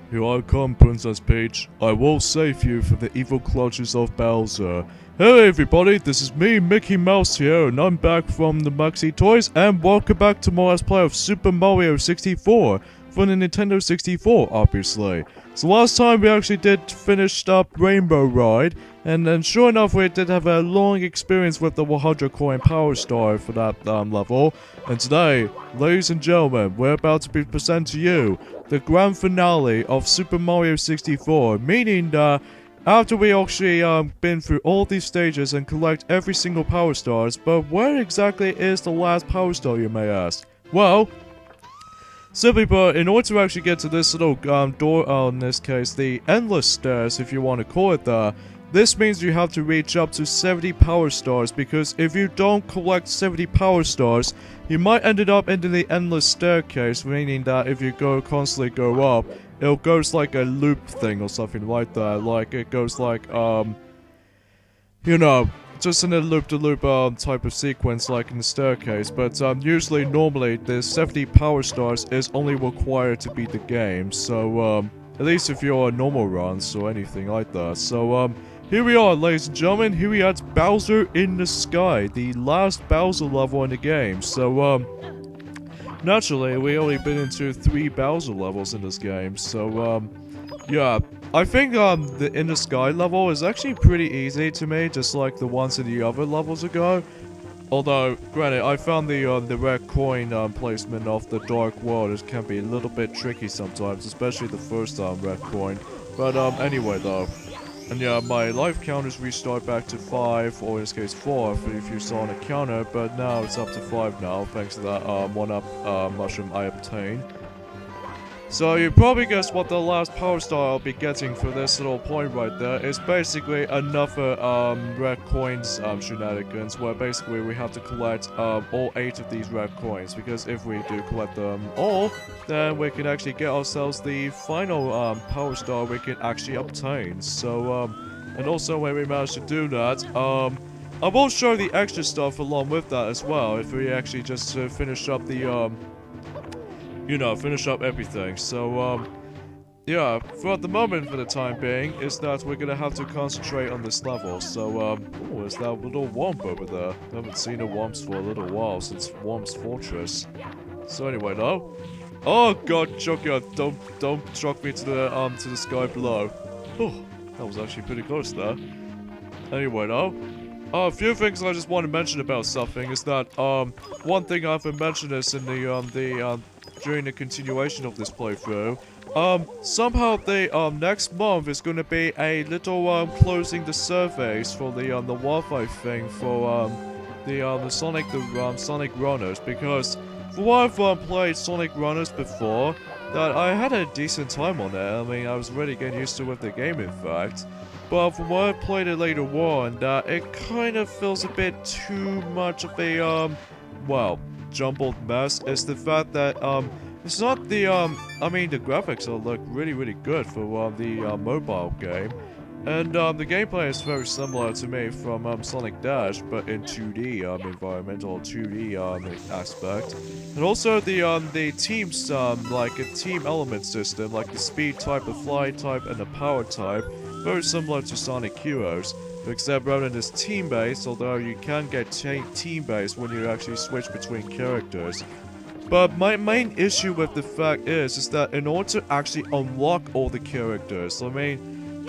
Here I come, Princess Peach. I will save you from the evil clutches of Bowser. Hey everybody, this is me, Mickey Mouse here, and I'm back from the Maxi Toys, and welcome back to my Let's Play of Super Mario 64 for the Nintendo 64, obviously. So last time we actually did finish up Rainbow Ride, and then sure enough we did have a long experience with the 100 coin Power Star for that level. And today, ladies and gentlemen, we're about to present to you the grand finale of Super Mario 64, meaning that after we actually been through all these stages and collect every single Power Stars, but where exactly is the last Power Star, you may ask? Well, simply put, in order to actually get to this little door, in this case, the Endless Stairs, if you want to call it that, this means you have to reach up to 70 Power Stars, because if you don't collect 70 Power Stars, you might end up into the Endless Staircase, meaning that if you constantly go up, it goes like a loop thing or something like that. Like, it goes like, you know, just in a loop-to-loop type of sequence like in the staircase. But usually, normally, the 70 Power Stars is only required to beat the game. So, at least if you're on normal runs or anything like that. So, here we are, ladies and gentlemen. Here we are at Bowser in the Sky, the last Bowser level in the game. So, naturally, we only been into 3 Bowser levels in this game. So, yeah. I think, the In the Sky level is actually pretty easy to me, just like the ones in the other levels ago. Although, granted, I found the red coin, placement of the Dark World can be a little bit tricky sometimes, especially the first, red coin. But, anyway, though. And yeah, my life counters restart back to 5, or in this case 4, if you saw on a counter, but now it's up to 5 now, thanks to that, 1-up, mushroom I obtained. So you probably guessed what the last Power Star I'll be getting for this little point right there is basically another red coins shenanigans, where basically we have to collect all 8 of these red coins, because if we do collect them all, then we can actually get ourselves the final Power Star we can actually obtain. So and also when we manage to do that, I will show the extra stuff along with that as well, if we actually just finish up the you know, finish up everything. So, yeah, for the moment, for the time being, is that we're gonna have to concentrate on this level. So, oh, there's that little Womp over there. I haven't seen a Womps for a little while, since Womp's Fortress. So anyway, though. Oh god, Joker, don't chuck me to the sky below. Oh, that was actually pretty close there. Anyway, though. A few things I just want to mention about something is that, one thing I haven't mentioned is in during the continuation of this playthrough, somehow the, next month is gonna be a little, closing the surveys for the Wi-Fi thing for, the Sonic Runners, because for what I've, played Sonic Runners before, that I had a decent time on it. I mean, I was really getting used to with the game, in fact. But from what I played it later on, that it kind of feels a bit too much of a, well, jumbled mess. Is the fact that, it's not the, I mean, the graphics look really, really good for, the, mobile game. And, the gameplay is very similar to me from, Sonic Dash, but in 2D, environmental 2D, aspect. And also the teams, like a team element system, like the speed type, the fly type, and the power type, very similar to Sonic Heroes. Except rather than this team-based, although you can get team-based when you actually switch between characters. But my main issue with the fact is that in order to actually unlock all the characters, I mean,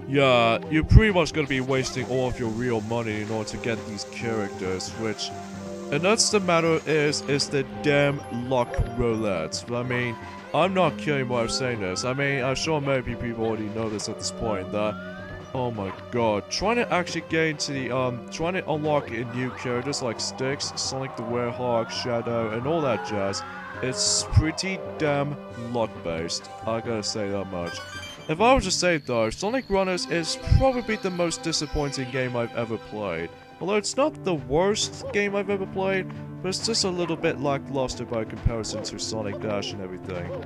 yeah, you're pretty much gonna be wasting all of your real money in order to get these characters, which, and that's the matter is the damn luck roulette. I mean, I'm not kidding when I'm saying this. I mean, I'm sure maybe people already know this at this point, that, oh my god, trying to actually get into the, trying to unlock new characters like Styx, Sonic the Werehog, Shadow, and all that jazz, it's pretty damn luck-based. I gotta say that much. If I was to say though, Sonic Runners is probably the most disappointing game I've ever played. Although it's not the worst game I've ever played, but it's just a little bit lackluster by comparison to Sonic Dash and everything.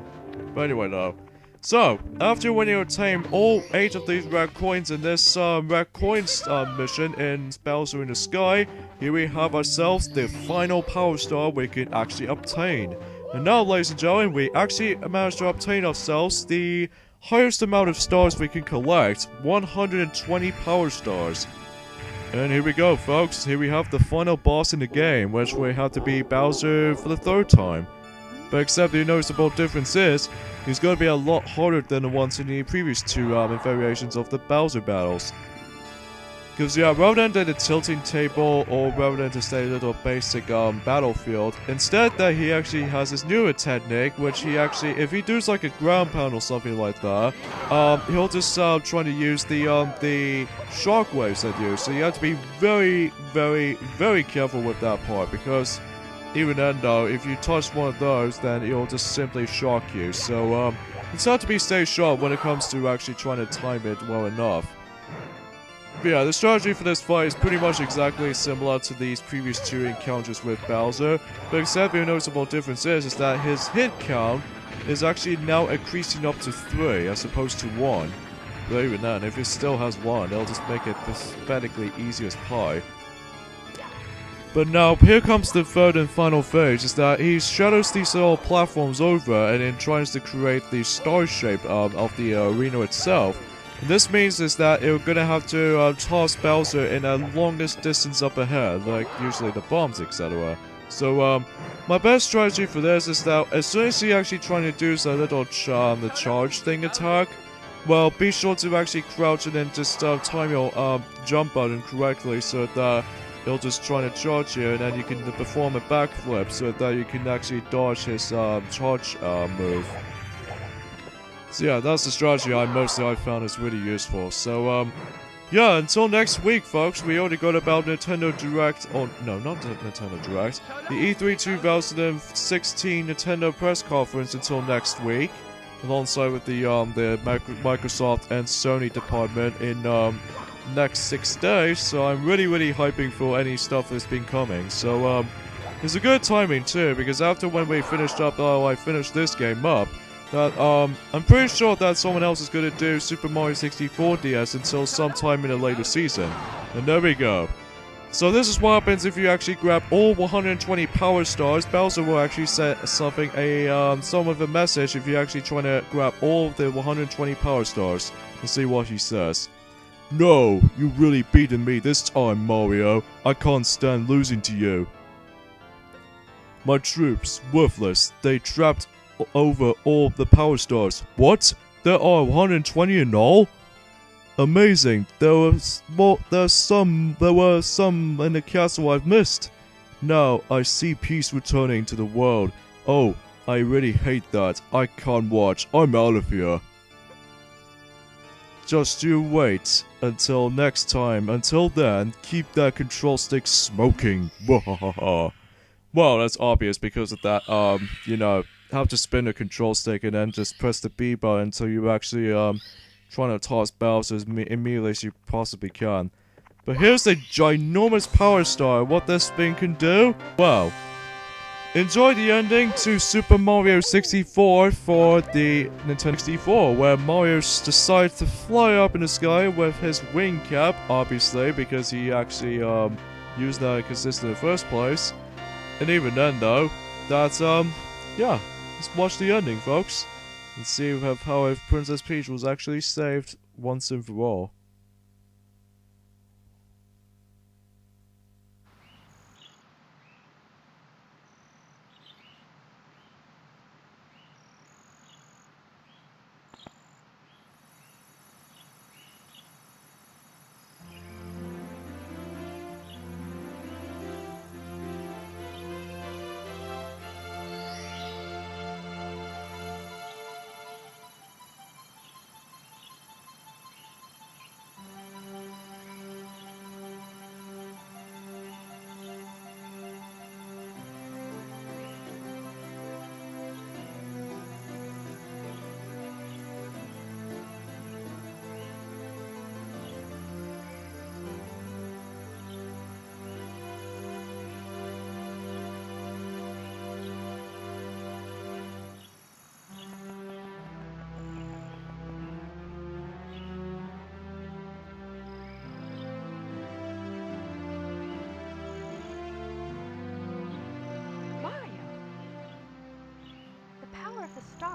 But anyway though. So, after when you obtain all 8 of these red coins in this red coins mission in Bowser in the Sky, here we have ourselves the final Power Star we can actually obtain. And now, ladies and gentlemen, we actually managed to obtain ourselves the highest amount of stars we can collect, 120 power stars. And here we go, folks. Here we have the final boss in the game, which we have to beat Bowser for the 3rd time. But except the noticeable difference is, he's going to be a lot harder than the ones in the previous 2 variations of the Bowser battles. Because yeah, rather than the tilting table or rather than just a little basic battlefield, instead that he actually has this newer technique, which he actually, if he does like a ground pound or something like that, he'll just try to use the shockwaves that do. So you have to be very careful with that part, because even then though, if you touch one of those, then it'll just simply shock you. So it's hard to be stay sharp when it comes to actually trying to time it well enough. But yeah, the strategy for this fight is pretty much exactly similar to these previous 2 encounters with Bowser, but except the noticeable difference is that his hit count is actually now increasing up to 3 as opposed to 1. But even then, if it still has 1, they'll just make it pathetically easy as pie. But now, here comes the 3rd and final phase, is that he shadows these little platforms over and then tries to create the star shape of the arena itself. And this means is that you're gonna have to toss Bowser in a longest distance up ahead, like usually the bombs, etc. So, my best strategy for this is that as soon as you're actually trying to do the little the charge thing attack, well, be sure to actually crouch and then just time your jump button correctly so that he'll just try to charge you, and then you can perform a backflip so that you can actually dodge his charge move. So yeah, that's the strategy I found is really useful. So yeah, until next week, folks. We already got about Nintendo Direct, oh no, not Nintendo Direct, the E3 2016 Nintendo press conference until next week, alongside with the Microsoft and Sony department in next 6 days. So I'm really hyping for any stuff that's been coming. So it's a good timing too, because after when we finished up, I finished this game up, that I'm pretty sure that someone else is going to do Super Mario 64 DS until sometime in a later season. And there we go. So this is what happens if you actually grab all 120 power stars. Bowser will actually say something, some of a message if you actually trying to grab all of the 120 power stars. Let's see what he says. No, you really beaten me this time, Mario. I can't stand losing to you. My troops, worthless. They trapped over all the power stars. What? There are 120 in all? Amazing. There were some in the castle I've missed. Now I see peace returning to the world. Oh, I really hate that. I can't watch. I'm out of here. Just you wait until next time. Until then, keep that control stick smoking. Well, that's obvious because of that, you know, have to spin the control stick and then just press the B button until you actually trying to toss Bowser as immediately as you possibly can. But here's the ginormous power star. What this thing can do? Wow. Enjoy the ending to Super Mario 64 for the Nintendo 64, where Mario decides to fly up in the sky with his wing cap, obviously, because he actually used that consistent in the first place. And even then, though, that's yeah. Let's watch the ending, folks, and see how if Princess Peach was actually saved once and for all.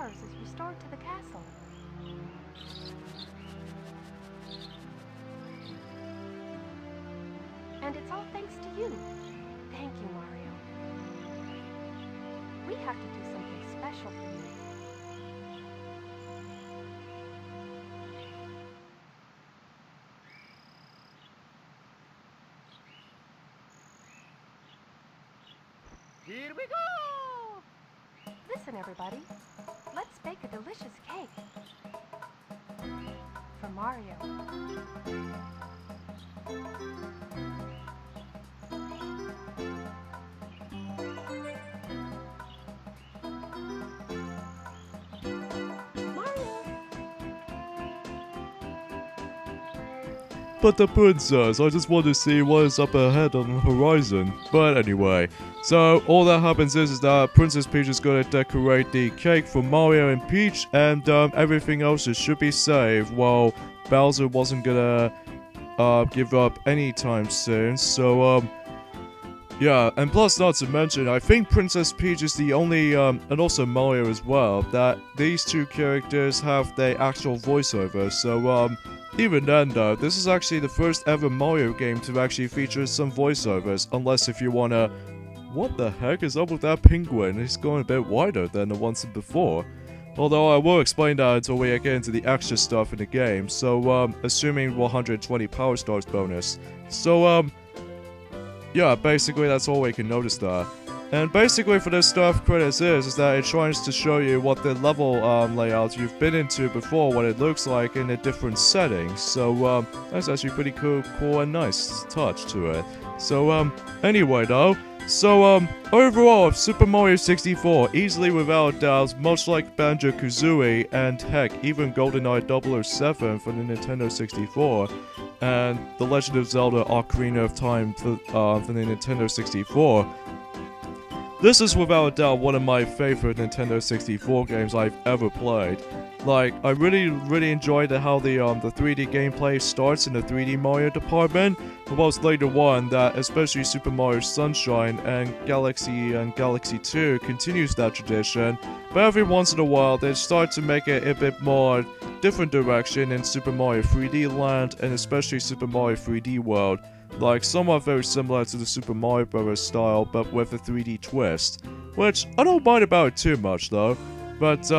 powers is restored to the castle. And it's all thanks to you. Thank you, Mario. We have to do something special for you. Here we go! Listen, everybody. Let's bake a delicious cake. For Mario. But the princess, I just want to see what is up ahead on the horizon. But anyway, so all that happens is that Princess Peach is gonna decorate the cake for Mario and Peach, and everything else should be saved. While Bowser wasn't gonna give up anytime soon. So yeah, and plus not to mention, I think Princess Peach is the only, and also Mario as well, that these two characters have their actual voiceover. So even then though, this is actually the first ever Mario game to actually feature some voiceovers, unless if you wanna... What the heck is up with that penguin? He's going a bit wider than the ones before. Although I will explain that until we get into the extra stuff in the game, so assuming 120 power stars bonus. So yeah, basically that's all we can notice there. And basically for this stuff, credits is that it tries to show you what the level layout you've been into before, what it looks like in a different setting. So that's actually pretty cool and nice touch to it. So anyway though, so overall Super Mario 64, easily without doubt, much like Banjo-Kazooie and heck, even GoldenEye 007 for the Nintendo 64, and The Legend of Zelda Ocarina of Time for the Nintendo 64, this is without a doubt one of my favorite Nintendo 64 games I've ever played. Like, I really enjoyed how the 3D gameplay starts in the 3D Mario department, whilst later on that especially Super Mario Sunshine and Galaxy 2 continues that tradition, but every once in a while they start to make it a bit more different direction in Super Mario 3D Land and especially Super Mario 3D World. Like, somewhat very similar to the Super Mario Bros. Style, but with a 3D twist. Which, I don't mind about it too much, though. But,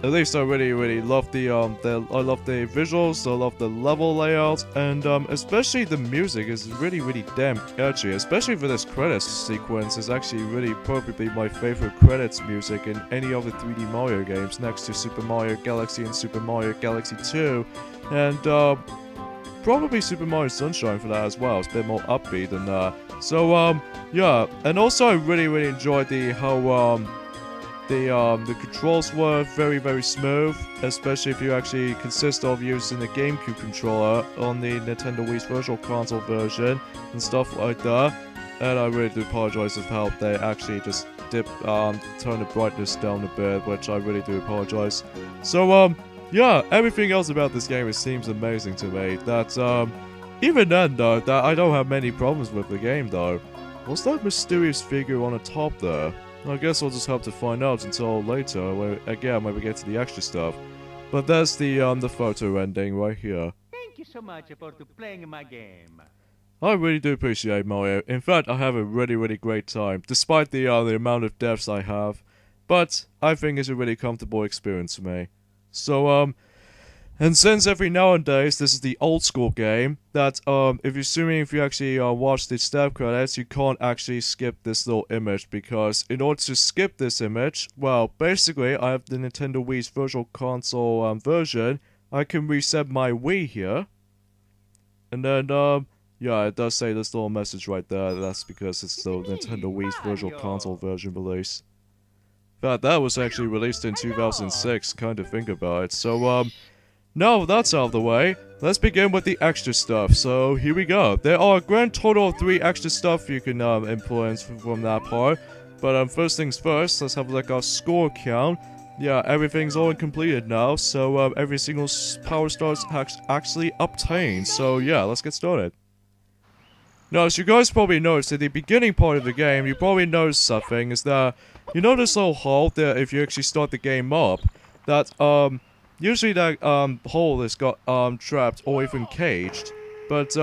at least I really love I love the visuals, I love the level layout, and, especially the music is really damn catchy. Especially for this credits sequence, is actually really probably my favorite credits music in any of the 3D Mario games, next to Super Mario Galaxy and Super Mario Galaxy 2. And, probably Super Mario Sunshine for that as well. It's a bit more upbeat than that. So yeah, and also I really enjoyed how the controls were very smooth, especially if you actually consist of using the GameCube controller on the Nintendo Wii's Virtual Console version and stuff like that. And I really do apologize of how they actually just turn the brightness down a bit, which I really do apologize. So yeah, everything else about this game, it seems amazing to me. That, even then though, that I don't have many problems with the game though. What's that mysterious figure on the top there? I guess I'll just have to find out until later, when we get to the extra stuff. But that's the photo ending right here. Thank you so much for playing my game. I really do appreciate Mario. In fact, I have a really great time, despite the amount of deaths I have. But I think it's a really comfortable experience for me. So, and since every nowadays this is the old school game, that, if you actually watch the staff credits, you can't actually skip this little image, because in order to skip this image, well, basically, I have the Nintendo Wii's Virtual Console version. I can reset my Wii here, and then, yeah, it does say this little message right there. That's because it's the Nintendo Wii's Virtual Console version release. That was actually released in 2006, kind of think about it. So, now that's out of the way, let's begin with the extra stuff. So, here we go. There are a grand total of 3 extra stuff you can influence from that part. But first things first, let's have like our score count. Yeah, everything's all completed now, so every single power star is actually obtained. So yeah, let's get started. Now, as you guys probably noticed, at the beginning part of the game, you probably noticed something, is that you know this little hole there if you actually start the game up, that, usually that, hole is got, trapped or even caged. But,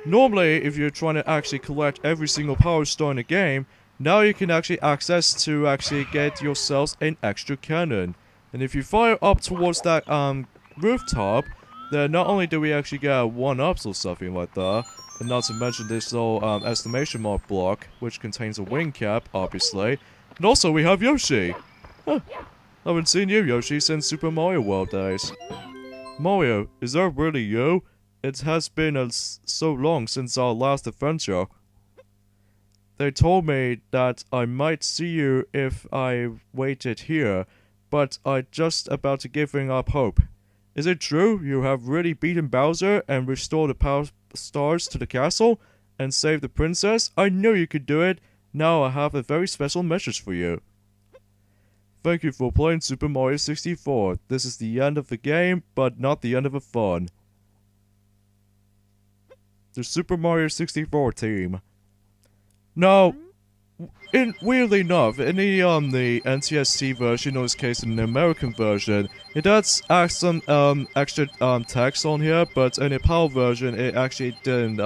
normally, if you're trying to actually collect every single power star in the game, now you can actually access to actually get yourselves an extra cannon. And if you fire up towards that, rooftop, then not only do we actually get 1-ups or something like that, and not to mention this little, exclamation mark block, which contains a wing cap, obviously. And also, we have Yoshi! Huh. I haven't seen you, Yoshi, since Super Mario World days. Mario, is that really you? It has been so long since our last adventure. They told me that I might see you if I waited here, but I just about to giving up hope. Is it true you have really beaten Bowser and restored the power stars to the castle and saved the princess? I knew you could do it. Now I have a very special message for you. Thank you for playing Super Mario 64. This is the end of the game, but not the end of the fun. The Super Mario 64 team. Now, weirdly enough, in the NTSC version, or in this case in the American version, it does add some extra text on here, but in the PAL version, it actually didn't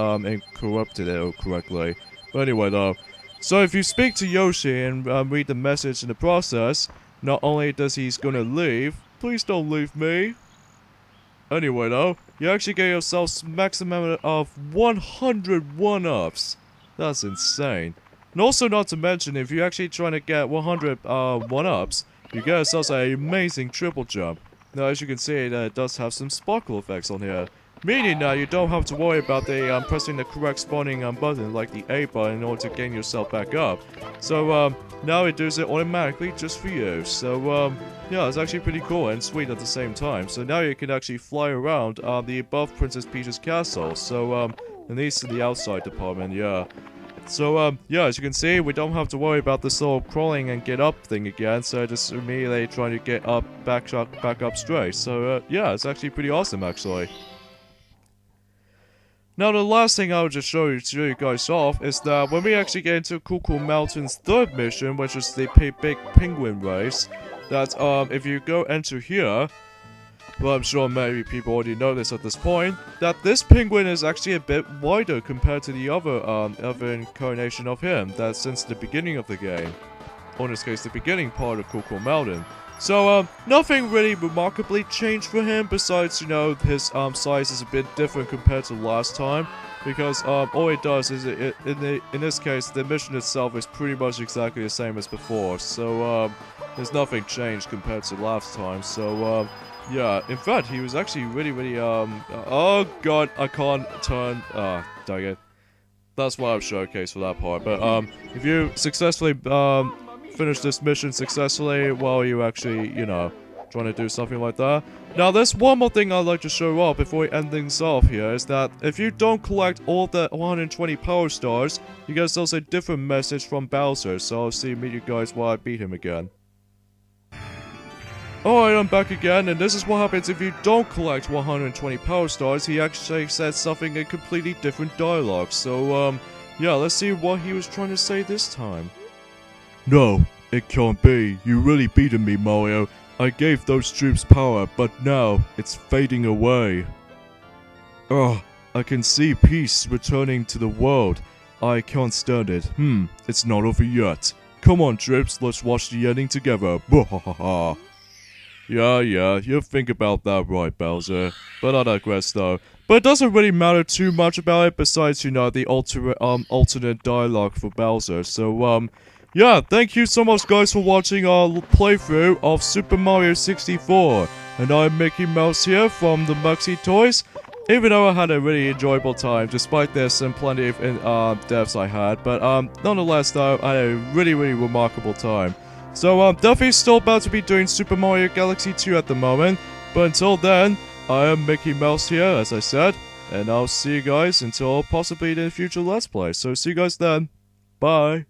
corrupted it correctly. But anyway though, so if you speak to Yoshi and read the message in the process, not only does he's gonna leave, please don't leave me. Anyway though, you actually get yourself maximum of 100 1-ups. That's insane. And also not to mention, if you're actually trying to get 100 1-ups, you get yourself an amazing triple jump. Now as you can see, it does have some sparkle effects on here. Meaning that you don't have to worry about the pressing the correct spawning button like the A button in order to gain yourself back up. So now it does it automatically just for you. So yeah, it's actually pretty cool and sweet at the same time. So now you can actually fly around the above Princess Peach's castle. So at least in the outside department, yeah. So, yeah, as you can see, we don't have to worry about this little crawling and get up thing again, so just immediately trying to get up, back up straight. So, yeah, it's actually pretty awesome, actually. Now, the last thing I would just show you guys off is that when we actually get into Cuckoo Mountain's third mission, which is the big penguin race, that, if you go into here, well, I'm sure maybe people already know this at this point, that this penguin is actually a bit wider compared to the other incarnation of him, that's since the beginning of the game. Or in this case, the beginning part of Cuckoo Mountain. So, nothing really remarkably changed for him, besides, you know, his, size is a bit different compared to last time. Because, all it does is, in this case, the mission itself is pretty much exactly the same as before. So, there's nothing changed compared to last time, so, yeah, in fact, he was actually really, oh god, I can't turn, dang it. That's why I've showcased for that part, but, if you successfully, finish this mission successfully while you actually, you know, trying to do something like that. Now, there's one more thing I'd like to show off before we end things off here, is that if you don't collect all the 120 power stars, you get yourselves a different message from Bowser, so I'll meet you guys while I beat him again. Alright, I'm back again, and this is what happens if you don't collect 120 power stars. He actually said something in completely different dialogue, so, yeah, let's see what he was trying to say this time. No, it can't be. You really beaten me, Mario. I gave those troops power, but now it's fading away. Ugh, I can see peace returning to the world. I can't stand it. It's not over yet. Come on, troops, let's watch the ending together. Bwahaha. Yeah, you think about that right, Bowser. But I digress though. But it doesn't really matter too much about it besides, you know, the alternate dialogue for Bowser. So, yeah, thank you so much guys for watching our playthrough of Super Mario 64. And I'm Mickey Mouse here from the Maxi Toys. Even though I had a really enjoyable time, despite there's some plenty of deaths I had. But, nonetheless though, I had a really remarkable time. So, Duffy's still about to be doing Super Mario Galaxy 2 at the moment, but until then, I am Mickey Mouse here, as I said, and I'll see you guys until possibly in a future Let's Play. So, see you guys then. Bye.